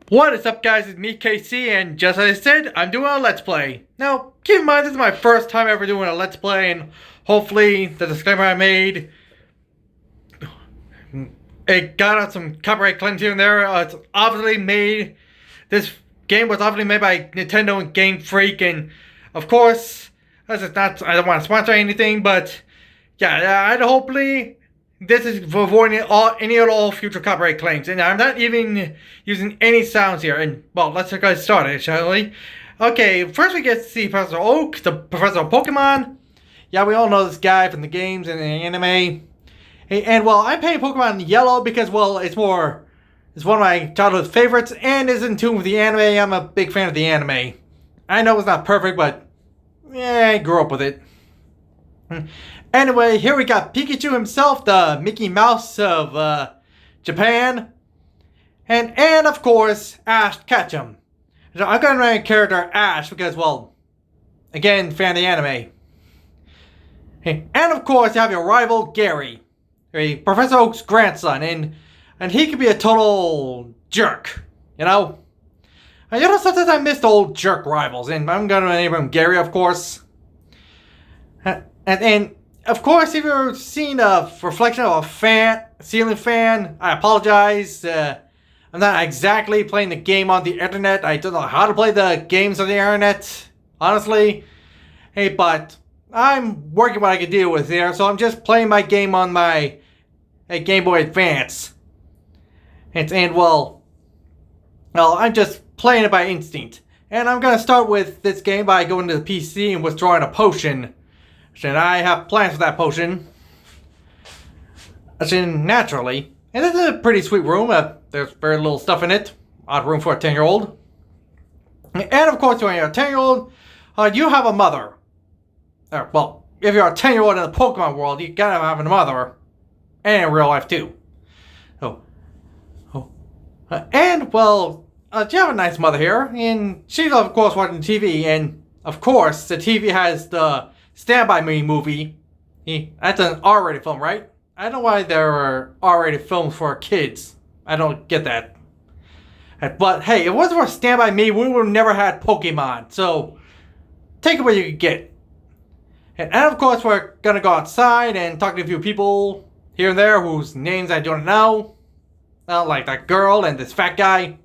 What is up, guys? It's me, KC, and just as I said, I'm doing a Let's Play. Now, keep in mind, this is my first time ever doing a Let's Play, and hopefully the disclaimer I made, it got out some copyright claims here and there. This game was obviously made by Nintendo and Game Freak, and of course, I don't want to sponsor anything, but yeah, I'd hopefully... This is for avoiding any and all future copyright claims, and I'm not even using any sounds here. And well, let's get started, shall we? Okay, first we get to see Professor Oak, the Professor of Pokemon. Yeah, we all know this guy from the games and the anime. Hey, and well, I paint Pokemon yellow because well, it's one of my childhood favorites and is in tune with the anime. I'm a big fan of the anime. I know it's not perfect, but yeah, I grew up with it. Anyway, here we got Pikachu himself, the Mickey Mouse of Japan. And of course, Ash Ketchum. So I'm going to name character Ash because, well, again, fan of the anime. And of course, you have your rival, Gary. Professor Oak's grandson. And he could be a total jerk, you know? And you know, sometimes I miss the old jerk rivals. And I'm going to name him Gary, of course. And of course, if you've seen a reflection of a ceiling fan, I apologize. I'm not exactly playing the game on the internet. I don't know how to play the games on the internet, honestly. Hey, but I'm working what I can deal with here, so I'm just playing my game on my Game Boy Advance. Well, I'm just playing it by instinct. And I'm going to start with this game by going to the PC and withdrawing a potion. And I have plans for that potion. Naturally. And this is a pretty sweet room. There's very little stuff in it. Odd room for a 10-year-old. And of course, when you're a 10-year-old, you have a mother. Well, if you're a 10-year-old in the Pokemon world, you gotta have a mother. And in real life, too. And, well, you have a nice mother here. And she's, of course, watching TV. And, of course, the TV has the Stand By Me movie. That's an R-rated film, right? I don't know why there are R-rated films for kids. I don't get that. But hey, if it wasn't for Stand By Me, we would have never had Pokemon. So, take it where you can get. And of course, we're gonna go outside and talk to a few people here and there whose names I don't know. Like that girl and this fat guy.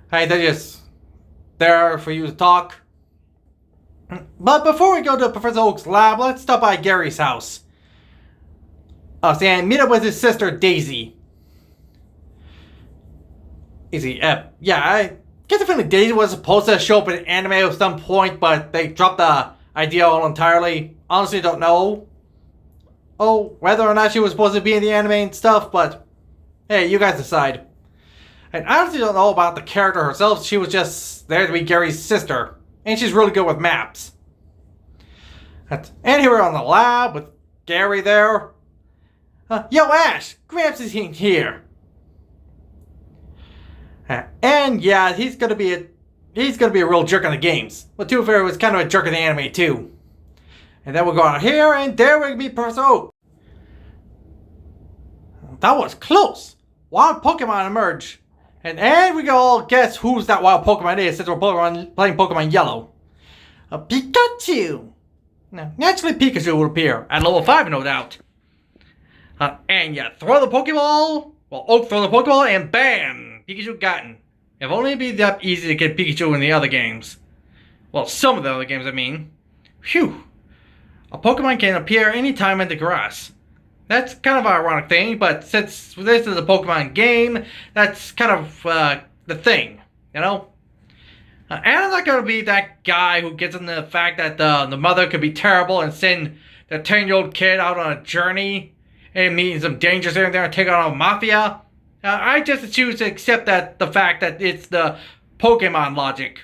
Hey, they're just there for you to talk. But before we go to Professor Oak's lab, let's stop by Gary's house. And meet up with his sister, Daisy. Yeah, I get the feeling Daisy was supposed to show up in anime at some point, but they dropped the idea all entirely. Honestly, don't know. Whether or not she was supposed to be in the anime and stuff, but hey, you guys decide. And I honestly don't know about the character herself. She was just there to be Gary's sister. And she's really good with maps. And here we're on the lab with Gary there. Yo, Ash! Gramps is here. And yeah, he's gonna be a real jerk on the games. But Too Fair was kind of a jerk in the anime too. And then we'll go out here, and there we meet Professor Oak. That was close. Wild Pokemon emerge. And we can all guess who's that wild Pokemon is since we're playing Pokemon Yellow. Pikachu! Now, naturally Pikachu will appear at level 5, no doubt. And yeah, throw the Pokeball. Well, Oak throw the Pokeball and bam! Pikachu gotten. If only it'd be that easy to get Pikachu in the other games. Well, some of the other games, I mean. Phew. A Pokemon can appear anytime in the grass. That's kind of an ironic thing, but since this is a Pokemon game, that's kind of the thing, you know? And I'm not going to be that guy who gets in the fact that the mother could be terrible and send the 10-year-old kid out on a journey and meet some dangers here and there and take on a mafia. I just choose to accept the fact that it's the Pokemon logic.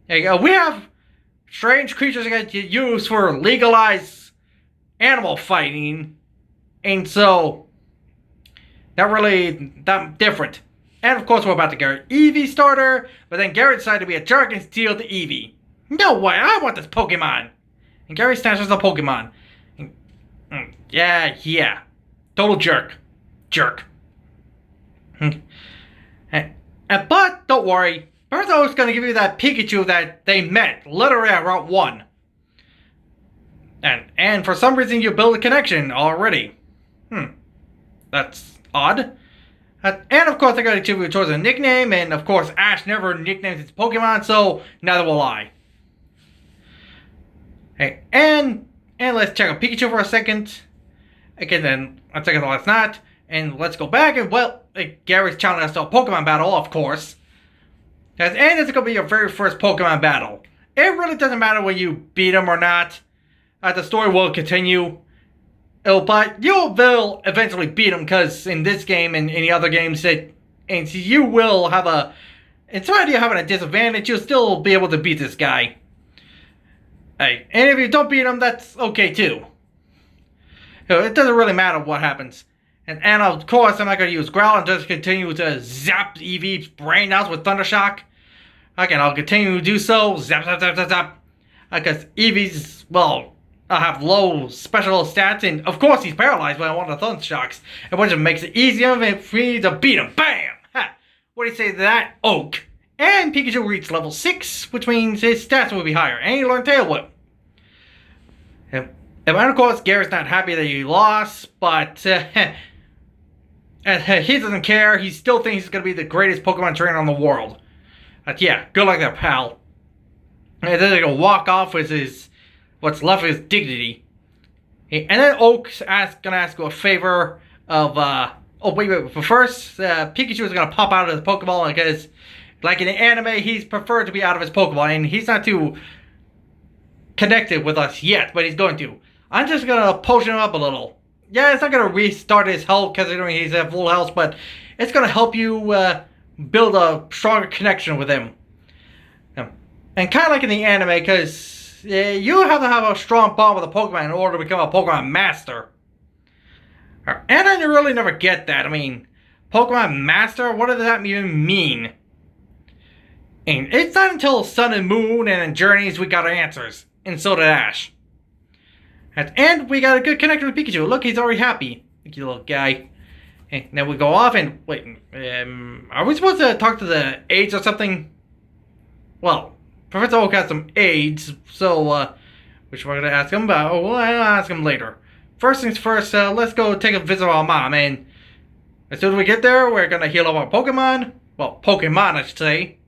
We have strange creatures that get used for legalized animal fighting. And so, not really that different. And of course, we're about to get an Eevee starter, but then Gary decided to be a jerk and steal the Eevee. No way, I want this Pokemon. And Gary snatches the Pokemon. Yeah. Total jerk. But don't worry, Professor Oak's gonna give you that Pikachu that they met literally at Route 1. And for some reason you build a connection already. That's odd. And of course I gotta give you a choice of a nickname, and of course Ash never nicknames his Pokemon, so neither will I. Hey, and let's check out Pikachu for a second. Again, then let's check out Last Night, and let's go back and Gary's challenging us to a Pokemon battle, of course. And it's gonna be your very first Pokemon battle. It really doesn't matter when you beat him or not. The story will continue. But you will eventually beat him, because in this game and any other games, you will have a... In spite of you having a disadvantage, you'll still be able to beat this guy. Hey, and if you don't beat him, that's okay too. It doesn't really matter what happens. And of course, I'm not going to use Growl and just continue to zap Eevee's brain out with Thunder Shock. Again, I'll continue to do so. Zap, zap, zap, zap, zap. Because Eevee's, well... I have low special stats, and of course he's paralyzed by one of the Thunder Shocks, and which makes it easier for me to beat him. Bam! Ha! What do you say to that, Oak? And Pikachu reached level 6, which means his stats will be higher, and he learned Tail Whip. And of course, Gary's not happy that he lost, but he doesn't care. He still thinks he's going to be the greatest Pokemon trainer in the world. Yeah, good luck there, pal. And then he'll walk off with his... what's left of his dignity. And then Oak's gonna ask you a favor of, oh wait, but first, Pikachu is gonna pop out of his Pokeball, because, like in the anime, he's preferred to be out of his Pokeball, and he's not too connected with us yet, but he's going to. I'm just gonna potion him up a little. Yeah, it's not gonna restart his health, considering he's at full health, but it's gonna help you, build a stronger connection with him. And kind of like in the anime, because you have to have a strong bond with a Pokemon in order to become a Pokemon Master. And I really never get that. I mean, Pokemon Master? What does that even mean? And it's not until Sun and Moon and in Journeys we got our answers. And so did Ash. And we got a good connection with Pikachu. Look, he's already happy. Thank you, little guy. And then we go off and... wait, are we supposed to talk to the aides or something? Well... Professor Oak has some aides, so, which we're going to ask him about. Oh, well, I'll ask him later. First things first, let's go take a visit to our mom, and as soon as we get there, we're going to heal up our Pokemon. Well, Pokemon, I should say.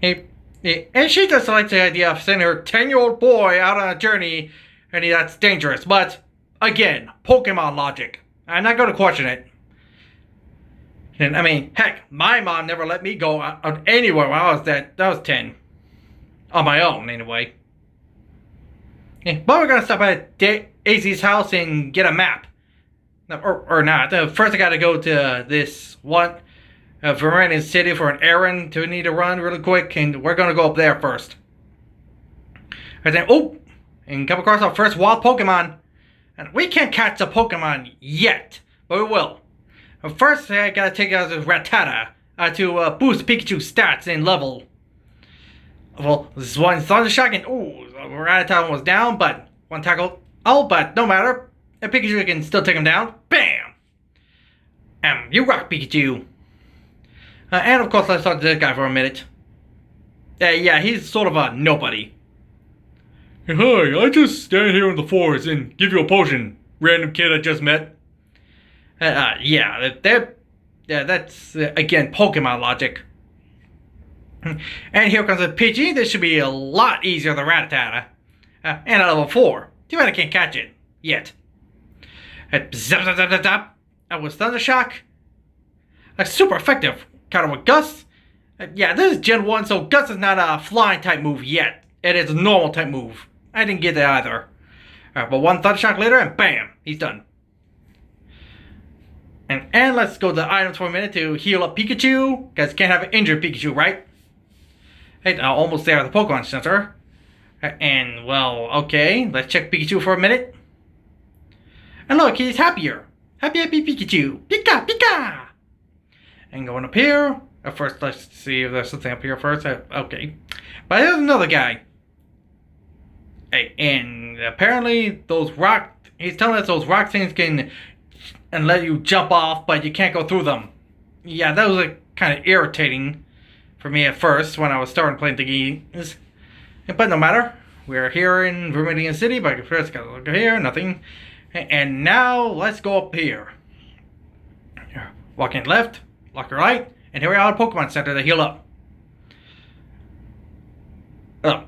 And she just likes the idea of sending her 10-year-old boy out on a journey, and that's dangerous. But, again, Pokemon logic. I'm not going to question it. And I mean, heck, my mom never let me go out anywhere when I was 10. On my own, anyway. But we're gonna stop at AZ's house and get a map. Or not. First I gotta go to this one, Vermilion City for an errand to need to run really quick, and we're gonna go up there first. And then, and come across our first wild Pokemon. And we can't catch a Pokemon yet, but we will. First, I gotta take out this Rattata to boost Pikachu's stats and level. Well, this one Thunder Shock, and Rattata was down, but one tackle. Oh, but no matter. Pikachu can still take him down. Bam! You rock, Pikachu. And of course, let's talk to this guy for a minute. Yeah, he's sort of a nobody. Hey, hi, I just stand here in the forest and give you a potion, random kid I just met. Yeah, that's, again, Pokemon logic. And here comes a Pidgey. This should be a lot easier than Rattata. And at level 4. Too bad I can't catch it. Yet. Zap, zap, zap, zap, zap. That was Thunder Shock. Super effective. Counter with Gust. Yeah, this is Gen 1, so Gust is not a flying type move yet. It is a normal type move. I didn't get that either. But one Thunder Shock later, and bam, he's done. And let's go to the items for a minute to heal up Pikachu. Because can't have an injured Pikachu, right? Hey, almost there at the Pokemon Center. And, well, okay. Let's check Pikachu for a minute. And look, he's happier. Happy Pikachu. Pika, Pika! And going up here. First, let's see if there's something up here first. Okay. But there's another guy. Hey, and apparently those rock... He's telling us those rock things can... and let you jump off, but you can't go through them. Yeah, that was kind of irritating for me at first when I was starting playing the games. But no matter. We're here in Vermilion City, but first gotta look here, nothing. And now let's go up here. Walk in left, walk right, and here we are at Pokemon Center to heal up.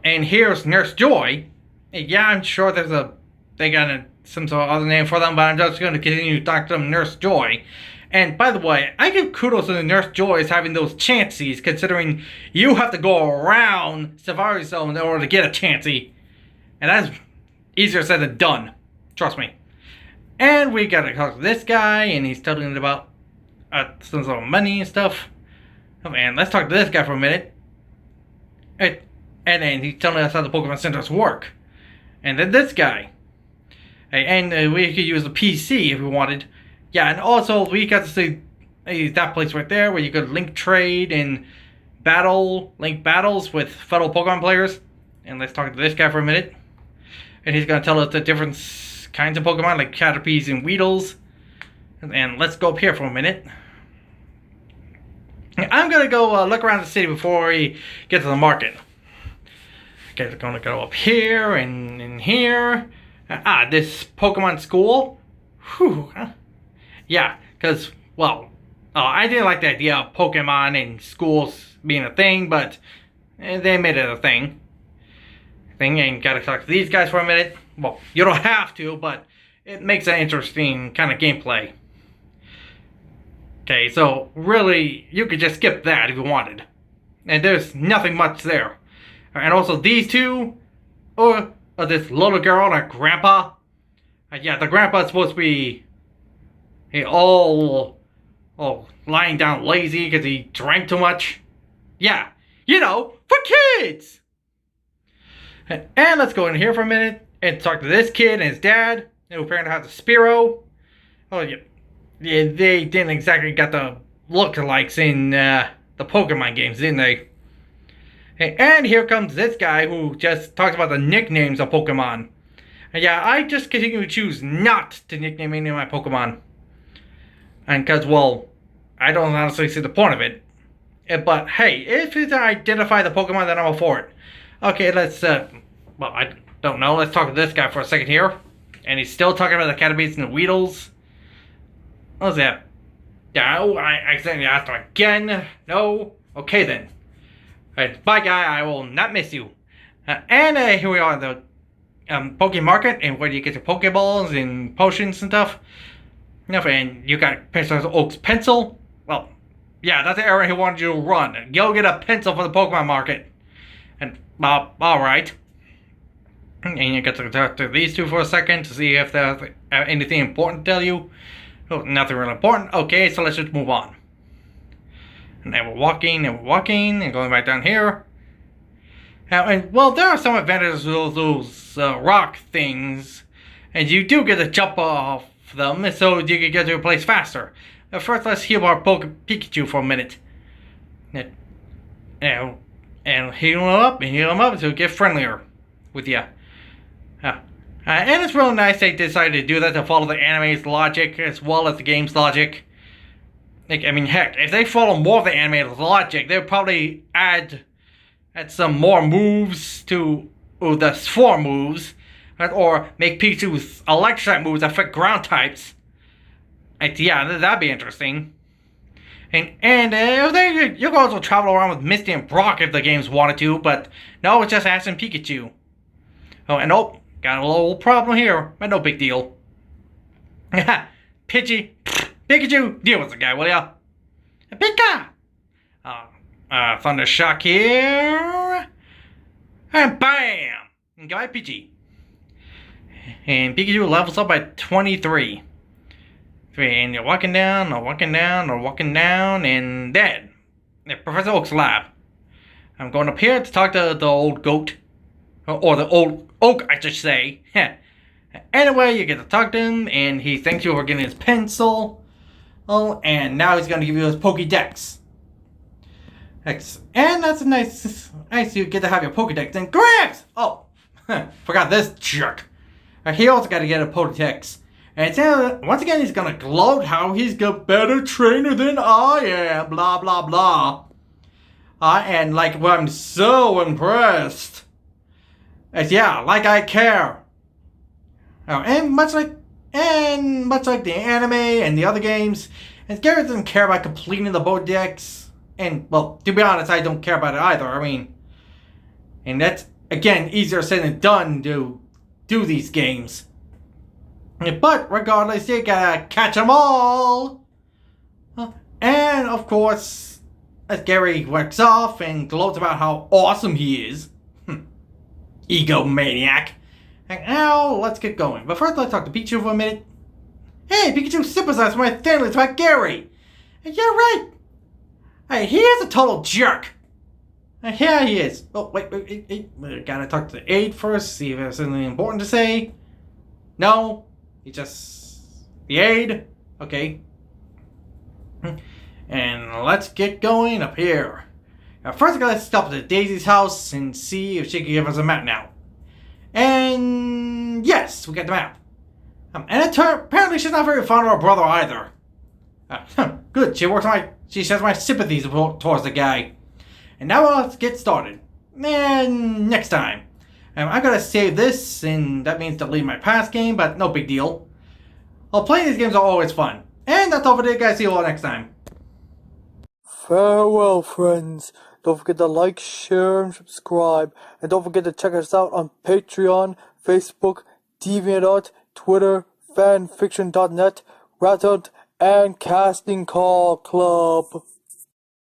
And here's Nurse Joy. Yeah, I'm sure they got some sort of other name for them, but I'm just going to continue to talk to them Nurse Joy. And by the way, I give kudos to the Nurse Joys having those Chanseys, considering you have to go around Safari Zone in order to get a Chansey. And that's easier said than done. Trust me. And we gotta talk to this guy, and he's telling about some sort of money and stuff. And let's talk to this guy for a minute. And then he's telling us how the Pokemon Centers work. And then this guy. And we could use the PC if we wanted. Yeah, and also we got to see that place right there where you could link trade and link battles with fellow Pokemon players. And let's talk to this guy for a minute. And he's going to tell us the different kinds of Pokemon like Caterpies and Weedles. And let's go up here for a minute. I'm going to go look around the city before we get to the market. Okay, we're going to go up here and in here. This Pokemon school. Whew. Yeah, because, well, I didn't like the idea of Pokemon in schools being a thing, but they made it a thing. And gotta talk to these guys for a minute. Well, you don't have to, but it makes an interesting kind of gameplay. Okay, so really, you could just skip that if you wanted. And there's nothing much there. And also these two, or this little girl and her grandpa. Yeah, the grandpa's supposed to be all lying down lazy because he drank too much. Yeah, you know, for kids! And let's go in here for a minute and talk to this kid and his dad, who apparently has a Spearow. Oh, yeah, they didn't exactly got the lookalikes in the Pokemon games, didn't they? And here comes this guy who just talks about the nicknames of Pokemon. And yeah, I just continue to choose not to nickname any of my Pokemon. And because, well, I don't honestly see the point of it. But hey, if it's to identify the Pokemon, then I'm all for it. Okay, let's, well, I don't know. Let's talk to this guy for a second here. And he's still talking about the Caterpies and the Weedles. What's that? Yeah, oh, I accidentally asked him again. No? Okay then. Alright, bye guy, I will not miss you. And here we are at the Poke Market, and where you get your Pokeballs and potions and stuff. And you got Professor Oak's pencil. Well, yeah, that's the area he wanted you to run. Go get a pencil for the Pokemon Market. And, alright. And you get to talk to these two for a second to see if there's anything important to tell you. Oh, nothing really important. Okay, so let's just move on. And then we're walking and going back down here. And well, there are some advantages to those rock things. And you do get to jump off them so you can get to a place faster. First, let's heal our Pikachu for a minute. And heal him up to get friendlier with you. And it's really nice they decided to do that to follow the anime's logic as well as the game's logic. Like, I mean, heck, if they follow more of the anime's logic, they'll probably add some more moves to the Spore moves, or make Pikachu's electric moves affect ground types. Like, yeah, that'd be interesting. And you can also travel around with Misty and Brock if the games wanted to, but no, it's just Ash and Pikachu. Oh, and oh, got a little problem here, but no big deal. Pidgey, Pikachu, deal with the guy, will ya? Pika! Thunder Shock here. And bam! And goodbye, Pidgey. And Pikachu levels up by 23. And you're walking down, and then Professor Oak's lab. I'm going up here to talk to the old goat. Or the old oak, I should say. Anyway, you get to talk to him, and he thanks you for getting his pencil. Oh, and now he's going to give you his Pokédex. And that's a nice you get to have your Pokédex. And Gramps! Oh, forgot this jerk. He also got to get a Pokédex. And so, once again, he's gonna gloat how he's a better trainer than I am, blah, blah, blah. And like, well, I'm so impressed. It's, yeah, like I care. And much like the anime and the other games, and Gary doesn't care about completing the Podex. And, well, to be honest, I don't care about it either. I mean, and that's, again, easier said than done to do these games. But regardless, you gotta catch them all. And of course, as Gary works off and gloats about how awesome he is, egomaniac. And now let's get going. But first, let's talk to Pikachu for a minute. Hey, Pikachu sympathizes with my feelings about Gary. And you're right. Hey, he is a total jerk. And here he is. Oh, wait. We gotta talk to the aide first, see if there's something important to say. No. He just... the aide? Okay. And let's get going up here. Now first I gotta stop at Daisy's house and see if she can give us a map now. And... yes, we got the map. And apparently she's not very fond of her brother either. Good, she shares my sympathies towards the guy. And now let's get started. And next time. I gotta save this, and that means delete my past game, but no big deal. Well, playing these games are always fun. And that's all for today, guys. See you all next time. Farewell, friends. Don't forget to like, share, and subscribe. And don't forget to check us out on Patreon, Facebook, DeviantArt, Twitter, fanfiction.net, Reddit, and Casting Call Club.